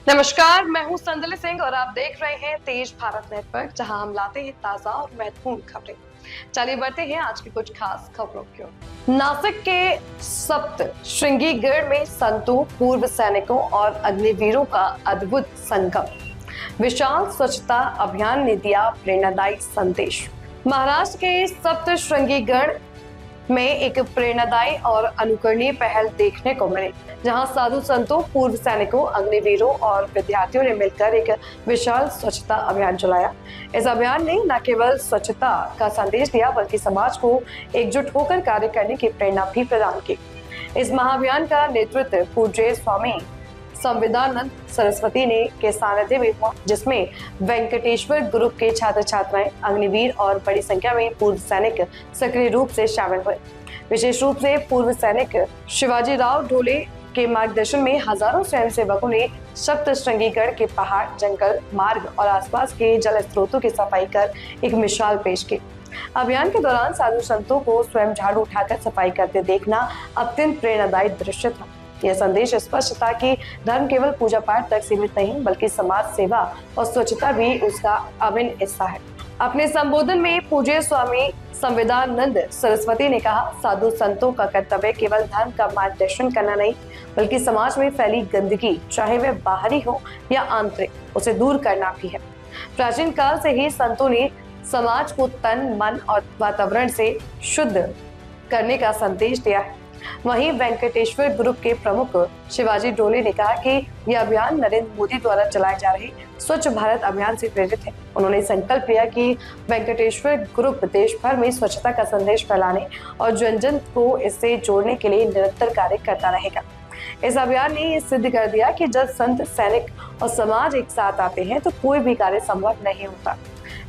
नमस्कार, मैं हूं संदली सिंह और आप देख रहे हैं तेज भारत नेटवर्क, जहां हम लाते हैं ताजा और महत्वपूर्ण खबरें। चलिए बढ़ते हैं आज की कुछ खास खबरों की ओर। नासिक के सप्त श्रृंगीगढ़ में संतों, पूर्व सैनिकों और अग्निवीरों का अद्भुत संगम। विशाल स्वच्छता अभियान ने दिया प्रेरणादायी संदेश। महाराष्ट्र के सप्त श्रृंगीगढ़ में एक प्रेरणादायी और अनुकरणीय पहल देखने को मिली, जहां साधु संतों, पूर्व सैनिकों, अग्निवीरों और विद्यार्थियों ने मिलकर एक विशाल स्वच्छता अभियान चलाया। इस अभियान ने न केवल स्वच्छता का संदेश दिया, बल्कि समाज को एकजुट होकर कार्य करने की प्रेरणा भी प्रदान की। इस महाअभियान का नेतृत्व पूज्य स्वामी संविदानंद सरस्वती ने के सानिध्य में हुआ, जिसमें वेंकटेश्वर ग्रुप के छात्र छात्राएं, अग्निवीर और बड़ी संख्या में पूर्व सैनिक सक्रिय रूप से शामिल हुए। विशेष रूप से पूर्व सैनिक शिवाजी राव ढोले के मार्गदर्शन में हजारों स्वयंसेवकों ने सप्तश्रृंगीगढ़ के पहाड़, जंगल, मार्ग और आसपास के जल स्रोतों की सफाई कर एक मिसाल पेश की। अभियान के दौरान साधु संतों को स्वयं झाड़ू उठाकर सफाई करते देखना अत्यंत प्रेरणादायी दृश्य था। यह संदेश स्पष्ट था कि धर्म केवल पूजा पाठ तक सीमित नहीं, बल्कि समाज सेवा और स्वच्छता भी उसका अभिन्न हिस्सा है। अपने संबोधन में पूज्य स्वामी संविदानंद सरस्वती ने कहा, साधु संतों का कर्तव्य केवल धर्म का मार्गदर्शन करना नहीं, बल्कि समाज में फैली गंदगी, चाहे वह बाहरी हो या आंतरिक, उसे दूर करना भी है। प्राचीन काल से ही संतों ने समाज को तन, मन और वातावरण से शुद्ध करने का संदेश दिया है। वहीं वेंकटेश्वर ग्रुप के प्रमुख शिवाजी डोले ने कहा कि यह अभियान नरेंद्र मोदी द्वारा चलाए जा रहे स्वच्छ भारत अभियान से प्रेरित है। उन्होंने संकल्प लिया कि वेंकटेश्वर ग्रुप देश भर में स्वच्छता का संदेश फैलाने और जन जन को इससे जोड़ने के लिए निरंतर कार्य करता रहेगा। इस अभियान ने ये सिद्ध कर दिया कि जब संत, सैनिक और समाज एक साथ आते हैं तो कोई भी कार्य संभव नहीं होता।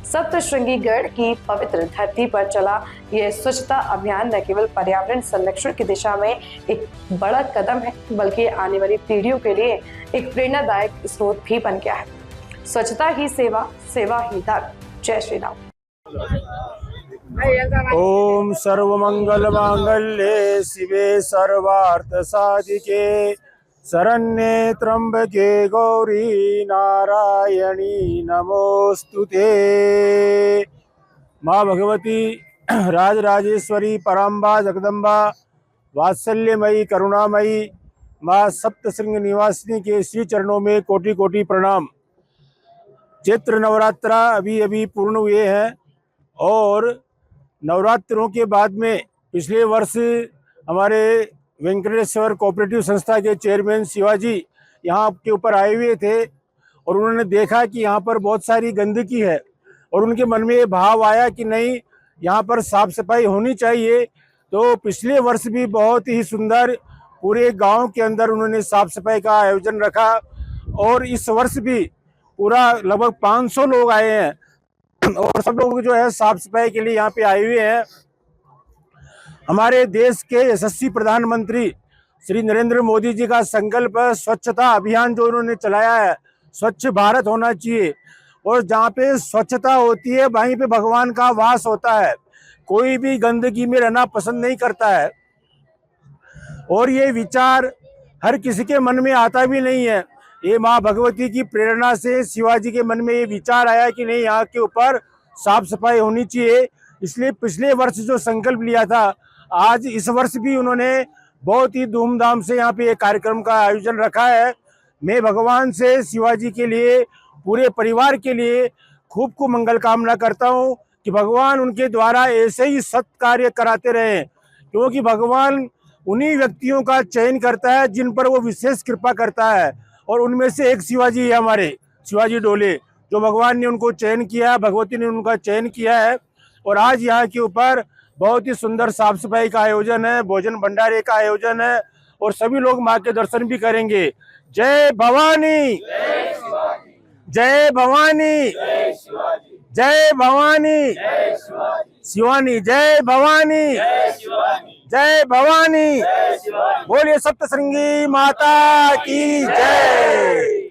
सप्तश्रृंगीगढ़ की पवित्र धरती पर चला यह स्वच्छता अभियान न केवल पर्यावरण संरक्षण की दिशा में एक बड़ा कदम है, बल्कि आने वाली पीढ़ियों के लिए एक प्रेरणादायक स्रोत भी बन गया है। स्वच्छता ही सेवा, सेवा ही धर्म। जय श्री राम। ओम सर्वमंगल मांगल्ये शिवे सर्वार्थ साधिके शरण्ये त्र्यंबके गौरी नारायणी नमोस्तुते। माँ भगवती राजराजेश्वरी पराम्बा जगदम्बा वात्सल्यमयी करुणामयी माँ सप्तशृंग निवासिनी के श्री चरणों में कोटि कोटि प्रणाम। चैत्र नवरात्रा अभी पूर्ण हुए हैं और नवरात्रों के बाद में पिछले वर्ष हमारे वेंकटेश्वर कोऑपरेटिव संस्था के चेयरमैन शिवाजी यहाँ के ऊपर आए हुए थे और उन्होंने देखा कि यहाँ पर बहुत सारी गंदगी है और उनके मन में ये भाव आया कि नहीं, यहाँ पर साफ सफाई होनी चाहिए। तो पिछले वर्ष भी बहुत ही सुंदर पूरे गांव के अंदर उन्होंने साफ सफाई का आयोजन रखा और इस वर्ष भी पूरा लगभग 500 लोग आए हैं और सब लोग जो है साफ सफाई के लिए यहाँ पे आए हुए हैं। हमारे देश के यशस्वी प्रधानमंत्री श्री नरेंद्र मोदी जी का संकल्प स्वच्छता अभियान जो उन्होंने चलाया है, स्वच्छ भारत होना चाहिए और जहाँ पे स्वच्छता होती है वहीं पे भगवान का वास होता है। कोई भी गंदगी में रहना पसंद नहीं करता है और ये विचार हर किसी के मन में आता भी नहीं है। ये माँ भगवती की प्रेरणा से शिवाजी के मन में ये विचार आया कि नहीं, यहाँ के ऊपर साफ सफाई होनी चाहिए। इसलिए पिछले वर्ष जो संकल्प लिया था, आज इस वर्ष भी उन्होंने बहुत ही धूमधाम से यहाँ पे ये कार्यक्रम का आयोजन रखा है। मैं भगवान से शिवाजी के लिए, पूरे परिवार के लिए खूब खूब मंगल कामना करता हूँ कि भगवान उनके द्वारा ऐसे ही सत्कार्य कराते रहें, क्योंकि भगवान उन्हीं व्यक्तियों का चयन करता है जिन पर वो विशेष कृपा करता है और उनमें से एक शिवाजी है, हमारे शिवाजी डोले, जो भगवान ने उनको चयन किया, भगवती ने उनका चयन किया है। और आज यहाँ के ऊपर बहुत ही सुंदर साफ सफाई का आयोजन है, भोजन भंडारे का आयोजन है और सभी लोग माँ के दर्शन भी करेंगे। जय भवानी, जय भवानी, जय भवानी, शिवानी, जय भवानी, जय भवानी। बोलिए सप्तश्रृंगी माता की जय।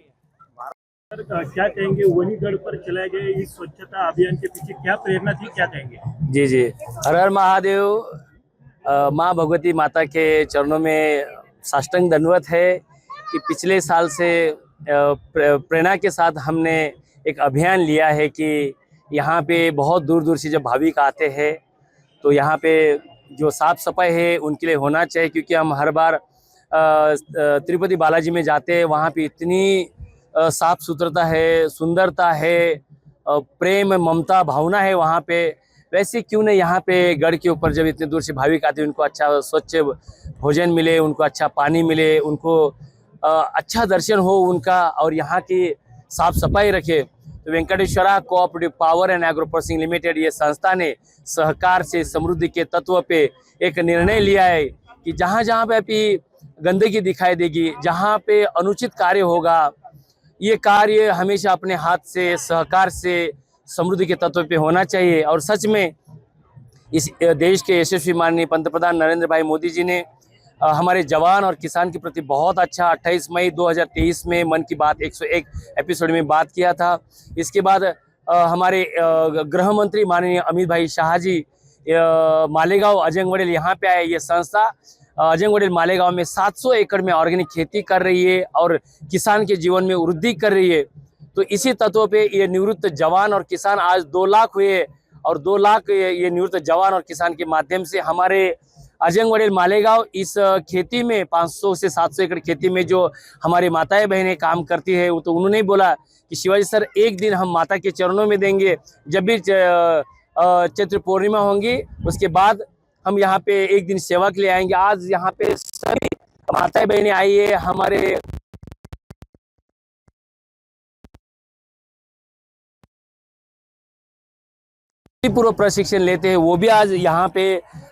क्या कहेंगे, वनीगढ़ पर चलाए गए इस स्वच्छता अभियान के पीछे क्या प्रेरणा थी, क्या कहेंगे? जी जी, हर हर महादेव। माँ भगवती माता के चरणों में साष्टांग दंडवत है कि पिछले साल से प्रेरणा के साथ हमने एक अभियान लिया है कि यहाँ पे बहुत दूर दूर से जब भाविक आते हैं तो यहाँ पे जो साफ सफाई है उनके लिए होना चाहिए, क्योंकि हम हर बार तिरुपति बालाजी में जाते हैं, वहाँ पे इतनी साफ सुथरता है, सुंदरता है, प्रेम ममता भावना है वहाँ पे। वैसे क्यों नहीं यहाँ पे गढ़ के ऊपर जब इतने दूर से भाविक आते हैं उनको अच्छा स्वच्छ भोजन मिले, उनको अच्छा पानी मिले, उनको अच्छा दर्शन हो उनका, और यहाँ की साफ सफाई रखे। तो Venkateshwara cooperative power and agro processing limited ये संस्था ने सहकार से समृद्धि के तत्व पे एक निर्णय लिया है कि जहाँ जहाँ पे अभी गंदगी दिखाई देगी, जहाँ पे अनुचित कार्य होगा, ये कार्य हमेशा अपने हाथ से सहकार से समृद्धि के तत्व पे होना चाहिए। और सच में इस देश के यशस्वी माननीय पंतप्रधान नरेंद्र भाई मोदी जी ने हमारे जवान और किसान के प्रति बहुत अच्छा 28 मई 2023 में मन की बात 101 एपिसोड में बात किया था। इसके बाद हमारे गृह मंत्री माननीय अमित भाई शाह जी मालेगांव अजंगवडेल यहाँ पे आए। ये संस्था अजंगवडेल मालेगांव में 700 एकड़ में ऑर्गेनिक खेती कर रही है और किसान के जीवन में वृद्धि कर रही है। तो इसी तत्व पे ये निवृत्त जवान और किसान आज 2 लाख हुए, और 2 लाख ये निवृत्त जवान और किसान के माध्यम से हमारे अजंगवडेल मालेगांव इस खेती में 500 से 700 एकड़ खेती में जो हमारी माताएं बहनें काम करती है, तो उन्होंने बोला कि शिवाजी सर एक दिन हम माता के चरणों में देंगे, जब भी चैत्र पूर्णिमा होंगी उसके बाद हम यहाँ पे एक दिन सेवा के लिए आएंगे। आज यहाँ पे सभी माताएं बहनें आई है, हमारे पूर्व प्रशिक्षण लेते हैं वो भी आज यहाँ पे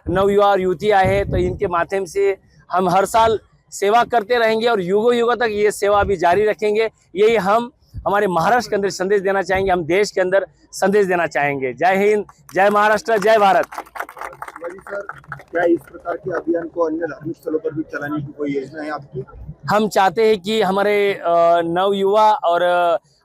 नवयुवा और युवती आए हैं। तो इनके माध्यम से हम हर साल सेवा करते रहेंगे और युगों युगों तक ये सेवा भी जारी रखेंगे। यही हम हमारे महाराष्ट्र के अंदर संदेश देना चाहेंगे, हम देश के अंदर संदेश देना चाहेंगे। जय हिंद, जय महाराष्ट्र, जय भारत। शिवाजी सर, क्या इस प्रकार के अभियान को अन्य धार्मिक स्थलों पर भी चलाने की कोई योजना है आपकी? हम चाहते हैं कि हमारे नवयुवा और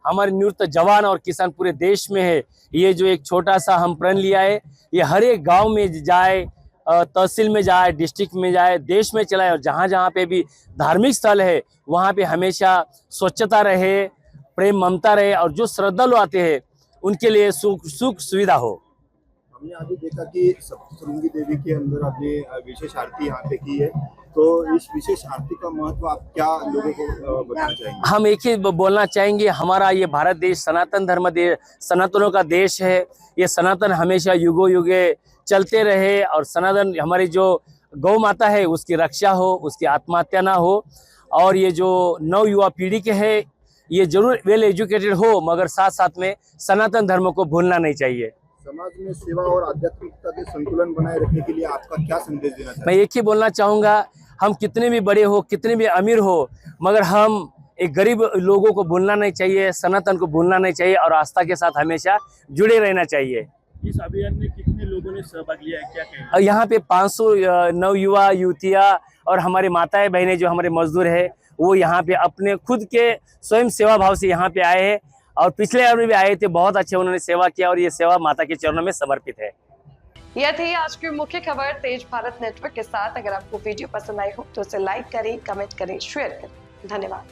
हमारे निवृत्त जवान और किसान पूरे देश में है, ये जो एक छोटा सा हम प्रण लिया है, ये हर एक गांव में जाए, तहसील में जाए, डिस्ट्रिक्ट में जाए, देश में चलाए, और जहाँ जहाँ पे भी धार्मिक स्थल है वहाँ पे हमेशा स्वच्छता रहे, प्रेम ममता रहे, और जो श्रद्धालु आते हैं उनके लिए सुख सुविधा हो। हमने अभी देखा कि सप्तशृंगी देवी के अंदर आपने विशेष आरती यहाँ पे की है, तो इस विशेष आरती का महत्व आप क्या लोगों को बताना चाहेंगे? हम एक ही बोलना चाहेंगे, हमारा ये भारत देश सनातन धर्म देश, सनातनों का देश है। ये सनातन हमेशा युगों युगे चलते रहे, और सनातन हमारी जो गौ माता है उसकी रक्षा हो, उसकी आत्महत्या ना हो, और ये जो नव युवा पीढ़ी के है ये जरूर वेल एजुकेटेड हो, मगर साथ साथ में सनातन धर्म को भूलना नहीं चाहिए। समाज में सेवा और आध्यात्मिकता के संतुलन बनाए रखने के लिए आपका क्या संदेश देना चाहेंगे? मैं एक ही बोलना चाहूँगा, हम कितने भी बड़े हो, कितने भी अमीर हो, मगर हम एक गरीब लोगों को भूलना नहीं चाहिए, सनातन को भूलना नहीं चाहिए, और आस्था के साथ हमेशा जुड़े रहना चाहिए। इस अभियान में कितने लोगों ने सहभाग लिया है, क्या कहेंगे? यहाँ पे 500 नवयुवा युवतियाँ और हमारे माताएं बहनें जो हमारे मजदूर है वो यहाँ पे अपने खुद के स्वयं सेवा भाव से यहाँ पे आए हैं, और पिछले बार भी आए थे, बहुत अच्छे उन्होंने सेवा किया, और ये सेवा माता के चरणों में समर्पित है। यह थी आज की मुख्य खबर तेज भारत नेटवर्क के साथ। अगर आपको वीडियो पसंद आई हो तो उसे लाइक करें, कमेंट करें, शेयर करें। धन्यवाद।